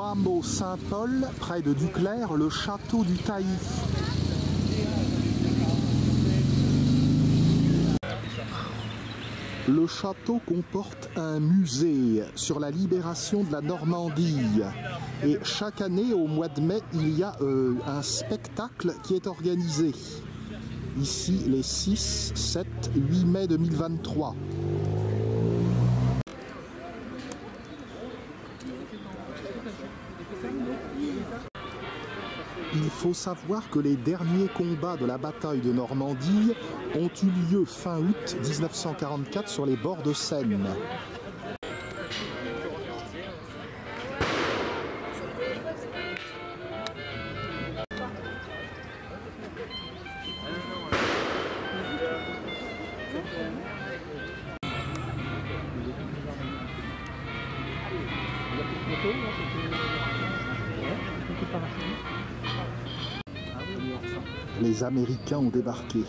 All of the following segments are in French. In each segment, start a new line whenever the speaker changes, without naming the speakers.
hameau Saint-Paul, près de Duclair, le château du Tailly. Le château comporte un musée sur la libération de la Normandie. Et chaque année, au mois de mai, il y a un spectacle qui est organisé. Ici, les 6, 7, 8 mai 2023. Il faut savoir que les derniers combats de la bataille de Normandie ont eu lieu fin août 1944 sur les bords de Seine. Les Américains ont débarqué.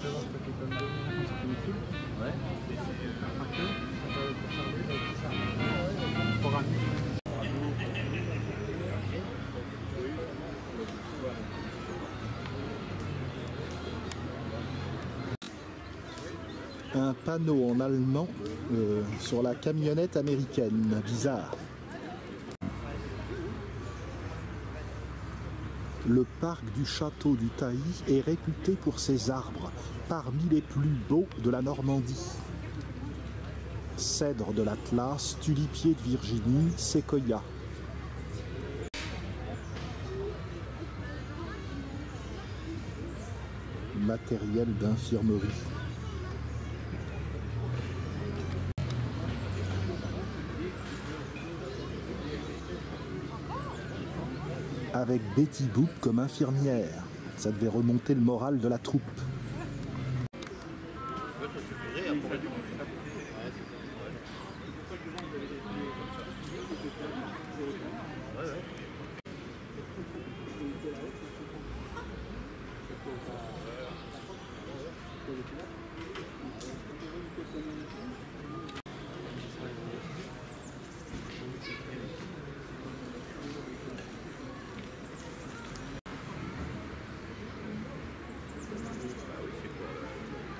Un panneau en allemand sur la camionnette américaine. Bizarre. Le parc du château du Tailly est réputé pour ses arbres, parmi les plus beaux de la Normandie. Cèdre de l'Atlas, tulipier de Virginie, séquoia. Matériel d'infirmerie. Avec Betty Boop comme infirmière. Ça devait remonter le moral de la troupe.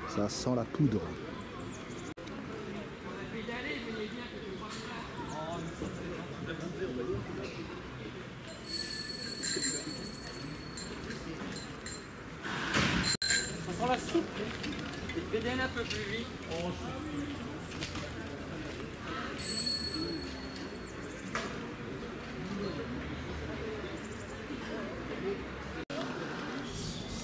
Ça sent la poudre.
Ça sent la soupe. Et fais un peu plus vite.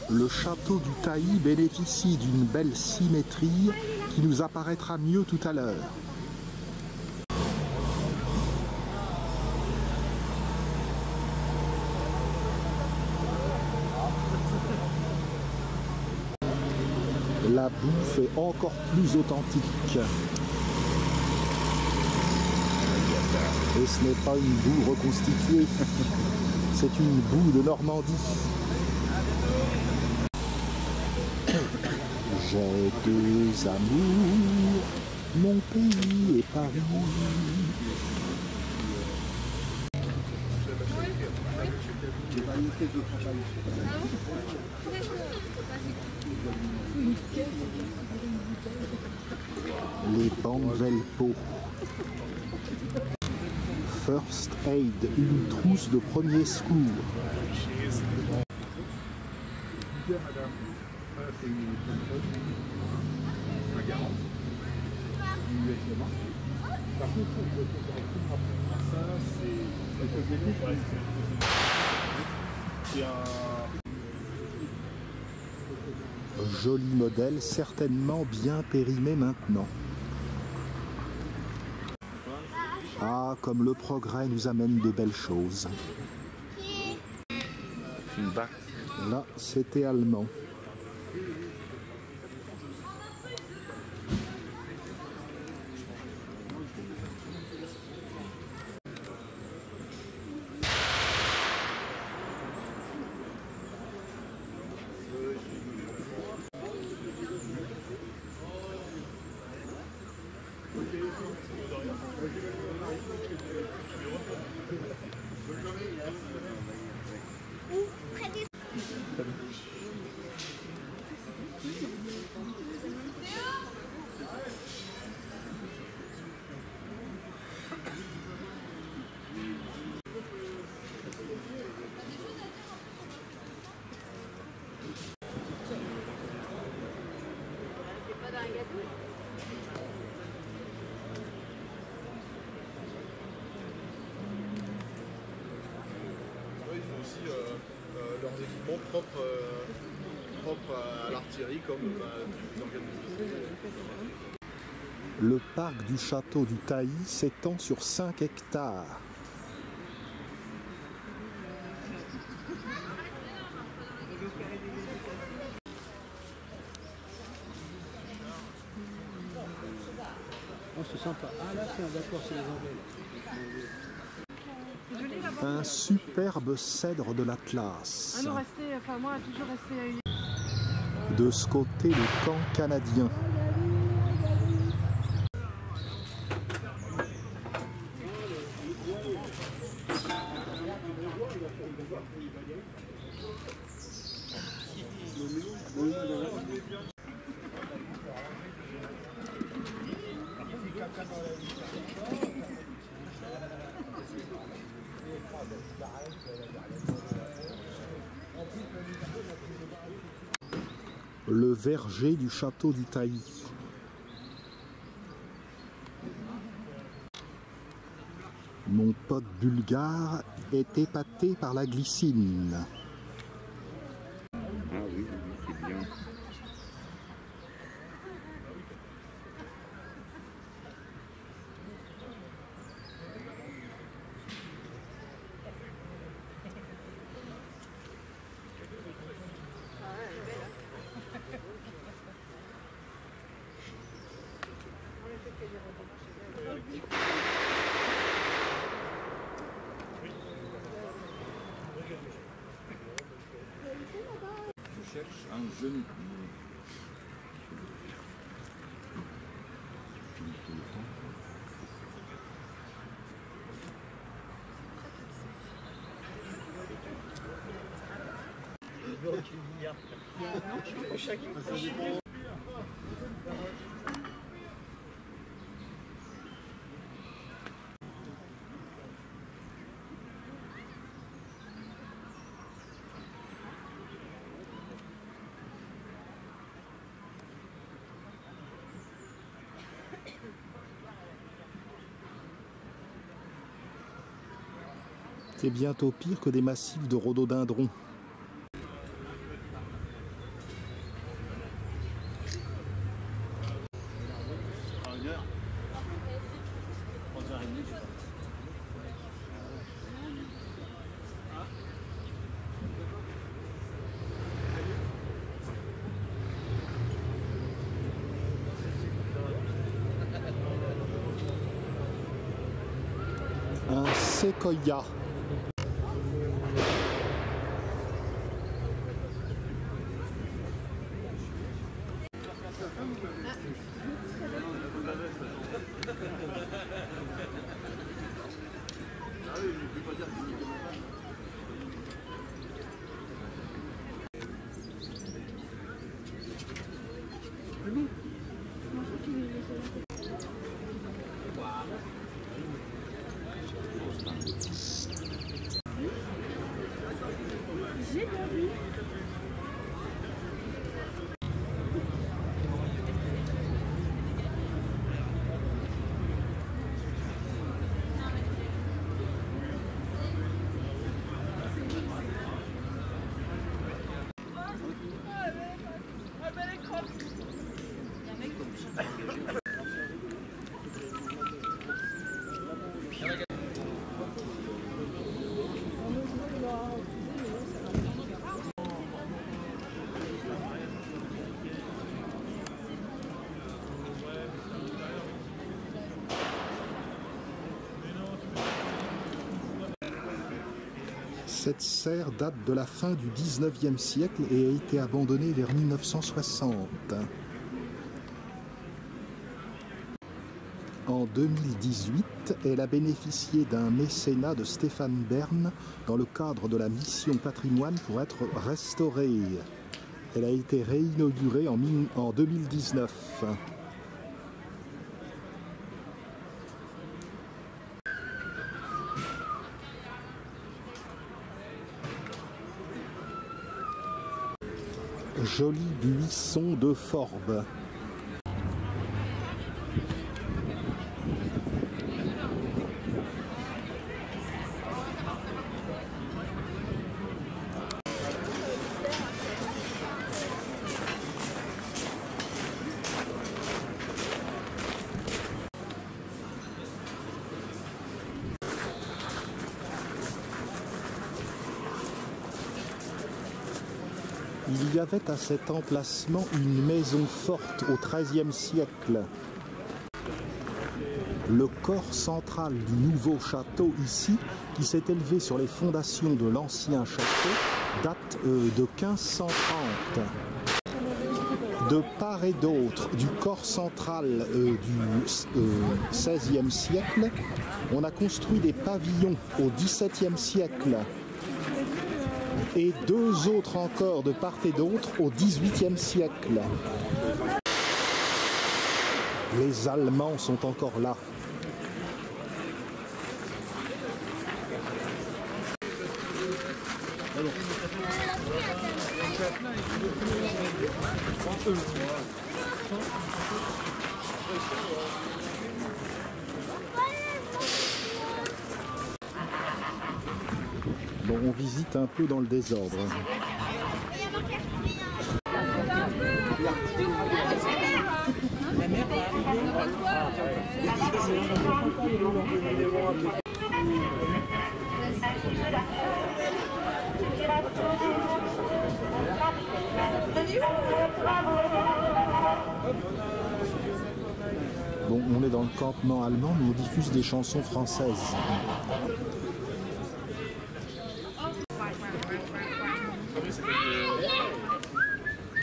Le château du Tailly bénéficie d'une belle symétrie qui nous apparaîtra mieux tout à l'heure. La bouffe est encore plus authentique. Et ce n'est pas une boue reconstituée, c'est une boue de Normandie. J'ai deux amours, mon pays et Paris. Les bandes Velpo. First Aid, une trousse de premier secours.
Par contre, ça, c'est un
joli modèle, certainement bien périmé maintenant. Ah, comme le progrès nous amène de belles choses. Là, c'était allemand.
Ils font aussi leurs équipements propres à l'artillerie comme des organes de visite.
Le parc du château du Tailly s'étend sur 5 hectares.
Oh, c'est sympa. Ah là, c'est d'accord, c'est les Anglais.
Un superbe cèdre de l'Atlas.
Ah non, enfin moi, toujours resté à
De ce côté, le camp canadien. Le verger du château du Tailly. Mon pote bulgare est épaté par la glycine.
Ah oui, c'est bien. Je cherche un jeune.
C'est bientôt pire que des massifs de rhododendrons. Un séquoia. Cette serre date de la fin du XIXe siècle et a été abandonnée vers 1960. En 2018, elle a bénéficié d'un mécénat de Stéphane Bern dans le cadre de la mission patrimoine pour être restaurée. Elle a été réinaugurée en 2019. Joli buisson de Forbes. Il y avait à cet emplacement une maison forte au XIIIe siècle. Le corps central du nouveau château ici, qui s'est élevé sur les fondations de l'ancien château, date de 1530. De part et d'autre du corps central du XVIe siècle, on a construit des pavillons au XVIIe siècle et deux autres encore de part et d'autre au XVIIIe siècle. Les Allemands sont encore là. Bon, on visite un peu dans le désordre. Bon, on est dans le campement allemand, mais on diffuse des chansons françaises.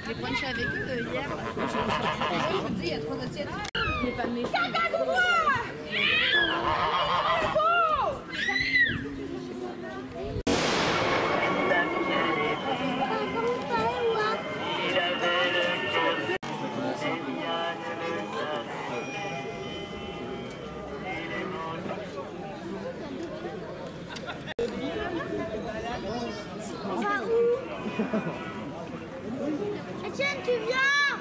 J'ai brunché avec eux hier. Je vous dis, il y a 3 assiettes. Il n'est pas méchant.
Etienne, tu viens?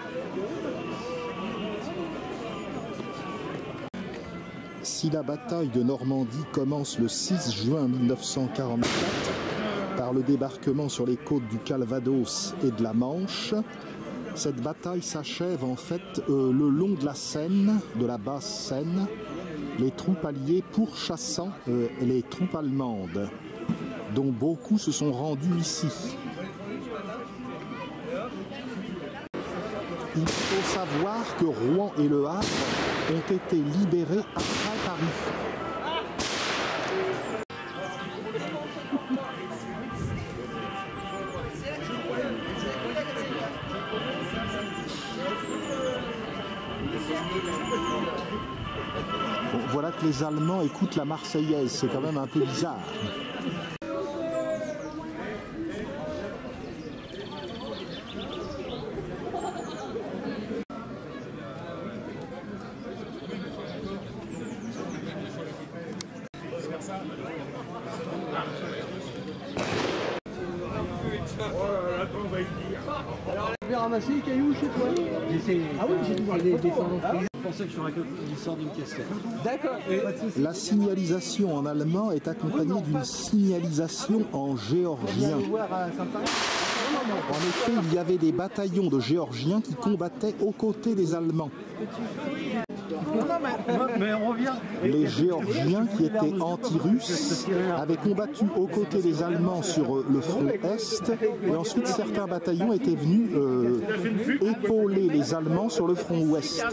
Si la bataille de Normandie commence le 6 juin 1944 par le débarquement sur les côtes du Calvados et de la Manche, cette bataille s'achève en fait le long de la Seine, de la basse Seine, les troupes alliées pourchassant les troupes allemandes, dont beaucoup se sont rendus ici. Il faut savoir que Rouen et Le Havre ont été libérés après Paris. Bon, voilà que les Allemands écoutent la Marseillaise, c'est quand même un peu bizarre.
Tu vais ramasser les cailloux chez toi? Ah oui, j'ai dû voir les descendants. Je pensais que je ferais qu'il sort d'une casquette. D'accord.
La signalisation en allemand est accompagnée d'une signalisation en géorgien. En effet, il y avait des bataillons de Géorgiens qui combattaient aux côtés des Allemands.
Mais on revient.
Les Géorgiens, qui étaient anti-russes, avaient combattu aux côtés des Allemands sur le front Est, et ensuite certains bataillons étaient venus épauler les Allemands sur le front Ouest.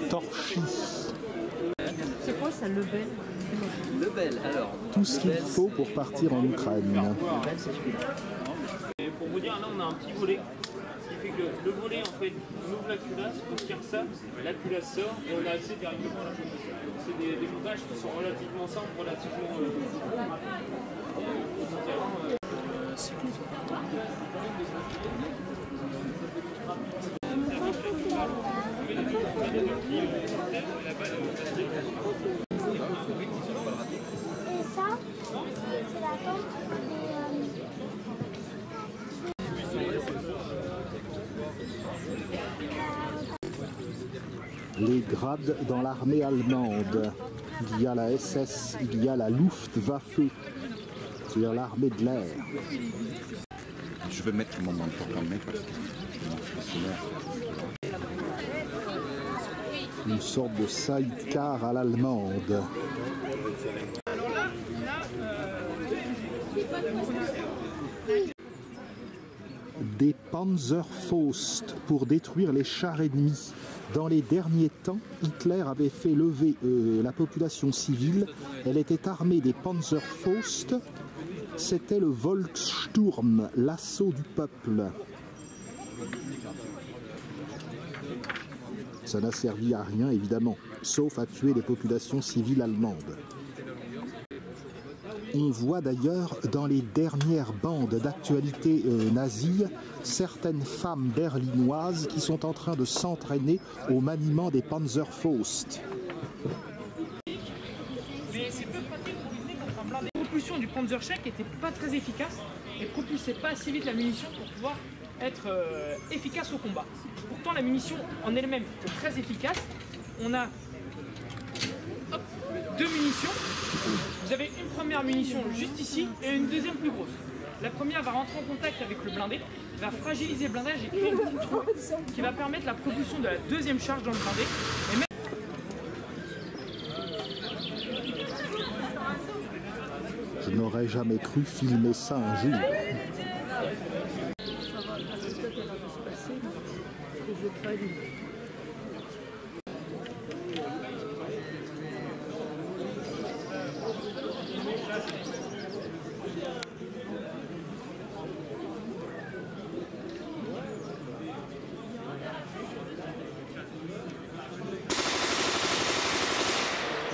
Torchy.
C'est quoi ça, Lebel?
Lebel, alors.
Tout ce qu'il faut pour partir en Ukraine.
Et pour vous dire, là on a un petit volet, ce qui fait que le volet en fait on ouvre la culasse, on tire ça, la culasse sort et on a accès directement à la chose. C'est des montages qui sont relativement simples, relativement
Et ça, c'est la tente
Les grades dans l'armée allemande. Il y a la SS, il y a la Luftwaffe, c'est-à-dire l'armée de l'air.
Je vais mettre mon manteau quand même parce que je suis là.
Une sorte de sidecar à l'allemande.
Alors là,
Des Panzerfaust pour détruire les chars ennemis. Dans les derniers temps, Hitler avait fait lever la population civile. Elle était armée des Panzerfaust. C'était le Volkssturm, l'assaut du peuple. Ça n'a servi à rien, évidemment, sauf à tuer les populations civiles allemandes. On voit d'ailleurs dans les dernières bandes d'actualité nazie certaines femmes berlinoises qui sont en train de s'entraîner au maniement des Panzerfaust.
mais c'est peu pratique pour lutter contre un blindé. La propulsion du Panzerschreck n'était pas très efficace et propulsait pas assez vite la munition pour pouvoir être efficace au combat. Pourtant la munition en elle-même est très efficace. On a deux munitions. Vous avez une première munition juste ici et une deuxième plus grosse. La première va rentrer en contact avec le blindé, va fragiliser le blindage et créer une trou qui va permettre la propulsion de la deuxième charge dans le blindé. Et même
Je n'aurais jamais cru filmer ça un jour.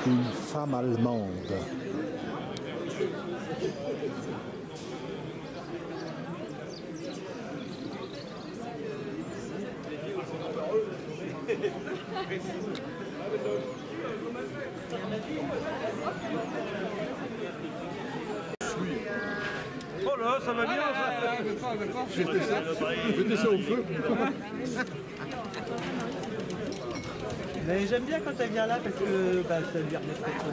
Une femme allemande.
Oh là, ça va bien ça.
Mettez ça au feu.
Mais j'aime bien quand elle vient là parce que ça lui remet très chaud.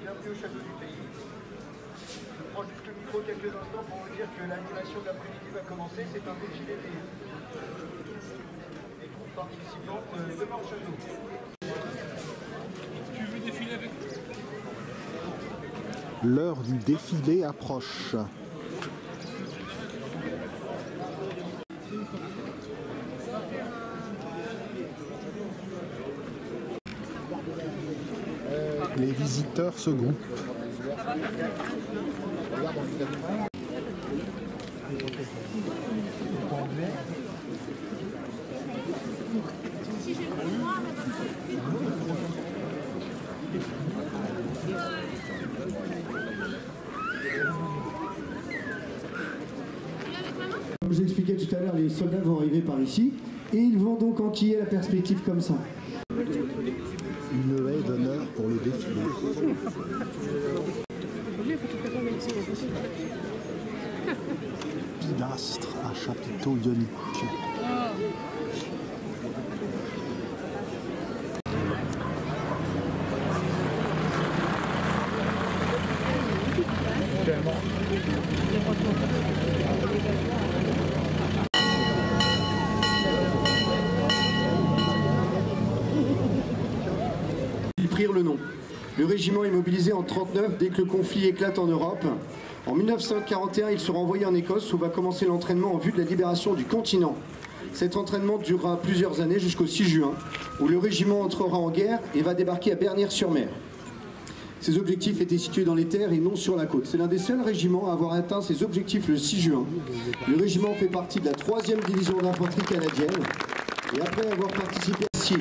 Bienvenue au château du pays. Je prends juste le micro quelques instants pour vous dire que l'animation de l'après-midi va commencer. C'est un défilé des groupes participants devant le château.
tu veux défiler avec
L'heure du défilé approche. Les visiteurs se groupent.
Comme je vous expliquais tout à l'heure, les soldats vont arriver par ici et ils vont donc enquiller la perspective comme ça.
Une haie d'honneur pour le défilé. Pilastre à chapiteau ionique.
Ils prirent le nom. Le régiment est mobilisé en 1939 dès que le conflit éclate en Europe. En 1941, il sera envoyé en Écosse où va commencer l'entraînement en vue de la libération du continent. Cet entraînement durera plusieurs années jusqu'au 6 juin, où le régiment entrera en guerre et va débarquer à Bernières-sur-Mer. Ses objectifs étaient situés dans les terres et non sur la côte. C'est l'un des seuls régiments à avoir atteint ses objectifs le 6 juin. Le régiment fait partie de la 3e division d'infanterie canadienne et après avoir participé à SEAL,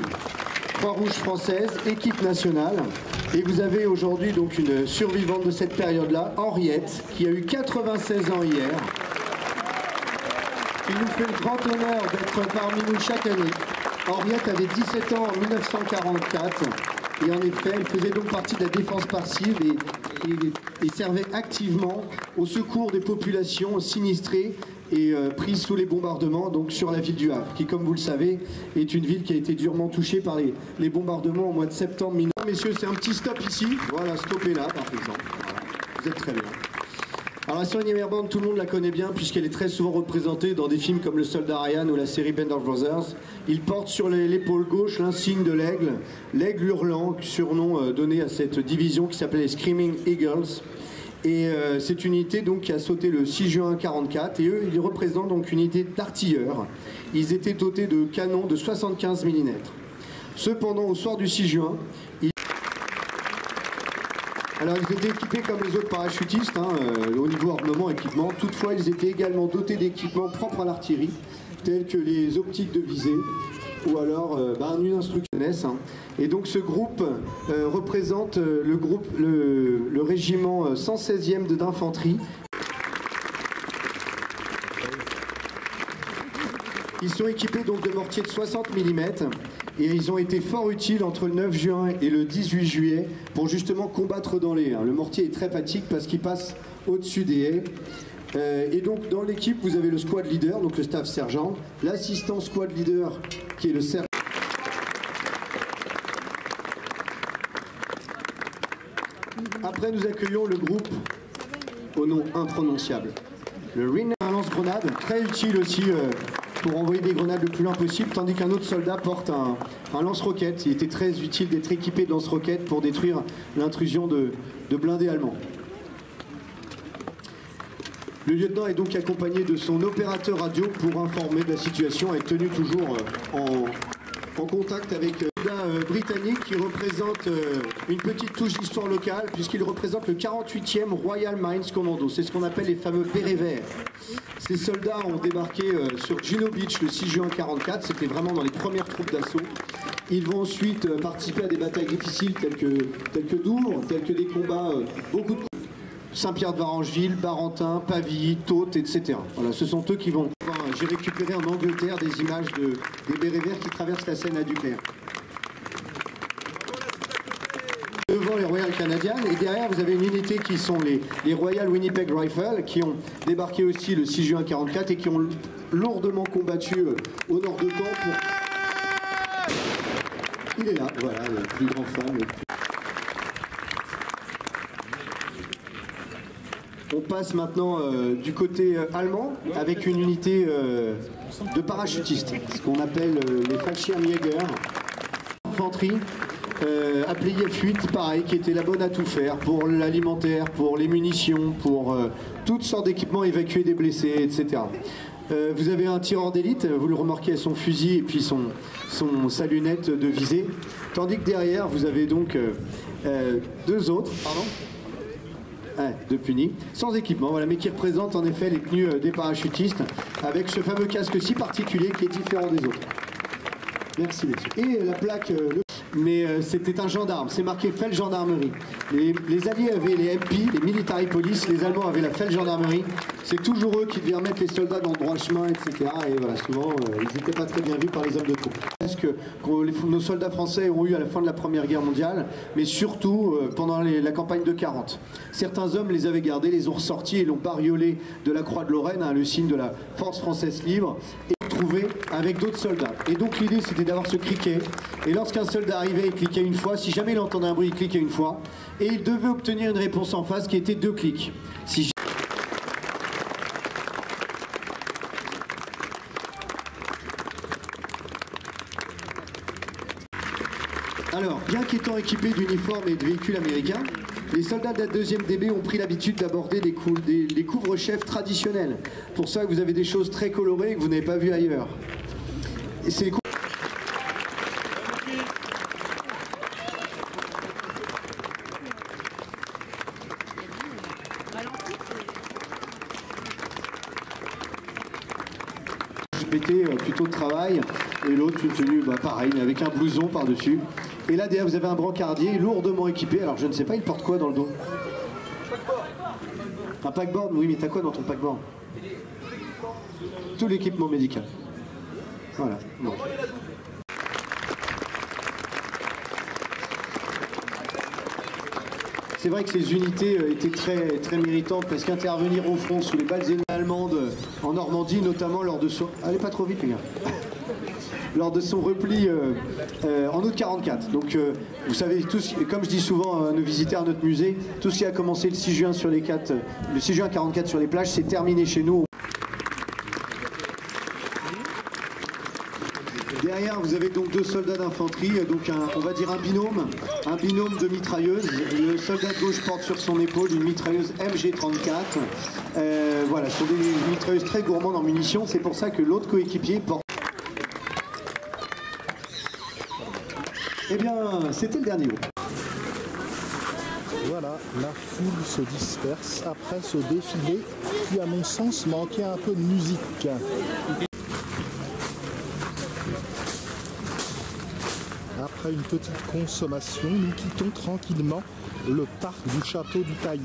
Croix-Rouge française, équipe nationale. Et vous avez aujourd'hui donc une survivante de cette période-là, Henriette, qui a eu 96 ans hier. Il nous fait le grand honneur d'être parmi nous chaque année. Henriette avait 17 ans en 1944 et en effet, elle faisait donc partie de la défense passive et servait activement au secours des populations sinistrées et prises sous les bombardements donc sur la ville du Havre, qui comme vous le savez est une ville qui a été durement touchée par les bombardements au mois de septembre 1944. Messieurs, c'est un petit stop ici. Voilà, stoppez là, par exemple. Voilà. Vous êtes très bien. Alors la Sonny Band, tout le monde la connaît bien puisqu'elle est très souvent représentée dans des films comme Le Soldat Ryan ou la série Band of Brothers. Il porte sur l'épaule gauche l'insigne de l'aigle, l'aigle hurlant, surnom donné à cette division qui s'appelait les Screaming Eagles. Et c'est une unité donc qui a sauté le 6 juin 1944 et eux ils représentent donc une unité d'artilleurs. Ils étaient dotés de canons de 75 mm. Cependant au soir du 6 juin, alors ils étaient équipés comme les autres parachutistes, au niveau armement, équipement. Toutefois, ils étaient également dotés d'équipements propres à l'artillerie, tels que les optiques de visée, ou alors une instruction. Et donc ce groupe représente le régiment 116e d'infanterie. Ils sont équipés donc de mortiers de 60 mm. Et ils ont été fort utiles entre le 9 juin et le 18 juillet pour justement combattre dans les haies. Le mortier est très pratique parce qu'il passe au-dessus des haies. Et donc dans l'équipe, vous avez le squad leader, donc le staff sergent, l'assistant squad leader qui est le sergent. Après, nous accueillons le groupe au nom imprononçable. Le Rin, un lance-grenade, très utile aussi pour envoyer des grenades le plus loin possible, tandis qu'un autre soldat porte un lance-roquette. Il était très utile d'être équipé de lance-roquettes pour détruire l'intrusion de blindés allemands. Le lieutenant est donc accompagné de son opérateur radio pour informer de la situation et est tenu toujours en contact avec un soldat britannique qui représente une petite touche d'histoire locale puisqu'il représente le 48e Royal Mines Commando. C'est ce qu'on appelle les fameux bérets verts. Ces soldats ont débarqué sur Juno Beach le 6 juin 1944. C'était vraiment dans les premières troupes d'assaut. Ils vont ensuite participer à des batailles difficiles telles que Douvres, telles que des combats, beaucoup de Saint-Pierre-de-Varangeville, Barentin, Pavie, Tôtes, etc. Voilà, ce sont eux qui vont... J'ai récupéré en Angleterre des images des bérets verts qui traversent la Seine à Duclair. Devant les Royal Canadiens, et derrière vous avez une unité qui sont les Royal Winnipeg Rifles, qui ont débarqué aussi le 6 juin 1944 et qui ont lourdement combattu au nord de Caen pour... Il est là, voilà, le plus grand fan. On passe maintenant du côté allemand avec une unité de parachutistes, ce qu'on appelle les Fallschirmjäger, infanterie, appelée IF-8, pareil, qui était la bonne à tout faire pour l'alimentaire, pour les munitions, pour toutes sortes d'équipements, évacuer des blessés, etc. Vous avez un tireur d'élite, vous le remarquez à son fusil et puis sa lunette de visée, tandis que derrière vous avez donc deux autres, de punis, sans équipement, voilà, mais qui représentent en effet les tenues des parachutistes, avec ce fameux casque si particulier qui est différent des autres. Merci messieurs. Et la plaque, mais c'était un gendarme, c'est marqué Feldgendarmerie. Les Alliés avaient les MP, les Military Police, les Allemands avaient la Feldgendarmerie. C'est toujours eux qui devaient remettre les soldats dans le droit chemin, etc. Et voilà, souvent, ils n'étaient pas très bien vus par les hommes de troupe. Parce que nos soldats français ont eu à la fin de la Première Guerre mondiale, mais surtout pendant la campagne de 40. Certains hommes les avaient gardés, les ont ressortis et l'ont bariolé de la Croix de Lorraine, le signe de la force française libre, et trouvé avec d'autres soldats. Et donc l'idée c'était d'avoir ce criquet. Et lorsqu'un soldat arrivait, il cliquait une fois. Si jamais il entendait un bruit, il cliquait une fois. Et il devait obtenir une réponse en face qui était 2 clics. Alors, bien qu'étant équipés d'uniformes et de véhicules américains, les soldats de la 2e DB ont pris l'habitude d'aborder des couvre-chefs traditionnels. Pour ça, vous avez des choses très colorées que vous n'avez pas vues ailleurs. Et c'est les plutôt de travail, et l'autre une tenue pareil, mais avec un blouson par-dessus. Et là derrière vous avez un brancardier lourdement équipé, alors je ne sais pas, il porte quoi dans le dos? Un packboard? Oui, mais t'as quoi dans ton packboard? Tout l'équipement médical. Voilà. Bon. C'est vrai que ces unités étaient très méritantes parce qu'intervenir au front sous les balles allemandes en Normandie, notamment lors de... Allez pas trop vite les gars. lors de son repli en août 44. Donc vous savez tous, comme je dis souvent à nos visiteurs à notre musée, tout ce qui a commencé le 6 juin sur les 6 juin 44 sur les plages, c'est terminé chez nous. Derrière, vous avez donc 2 soldats d'infanterie, donc on va dire un binôme de mitrailleuses. Le soldat de gauche porte sur son épaule une mitrailleuse MG34. Voilà, ce sont des mitrailleuses très gourmandes en munitions, c'est pour ça que l'autre coéquipier porte... Eh bien, c'était le dernier mot.
Voilà, la foule se disperse après ce défilé qui, à mon sens, manquait un peu de musique. Après une petite consommation, nous quittons tranquillement le parc du château du Tailly.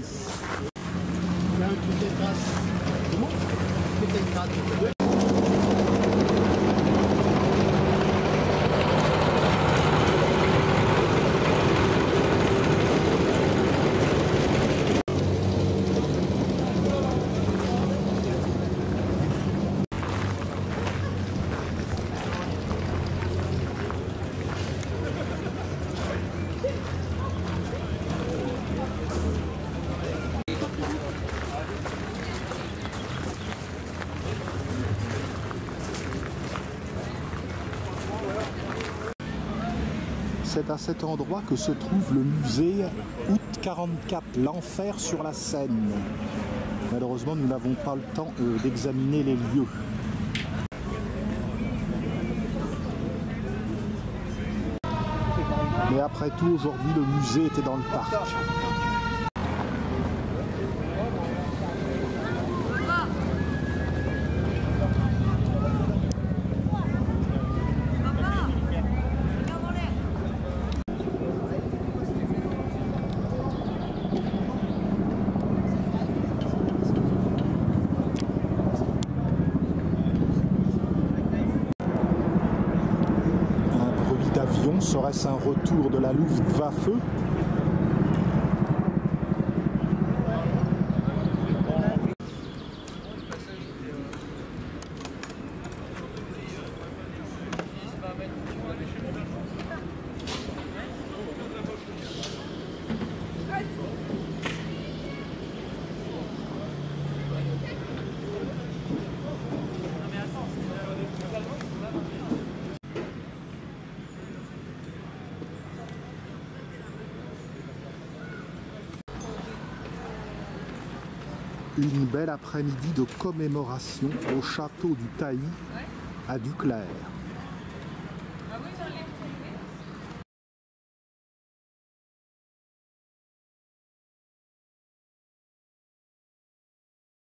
C'est à cet endroit que se trouve le musée Août 44, l'enfer sur la Seine. Malheureusement, nous n'avons pas le temps d'examiner les lieux. Mais après tout, aujourd'hui, le musée était dans le parc. Serait-ce un retour de la Luftwaffe? Une belle après-midi de commémoration au château du Tailly à Duclair.
Ah oui,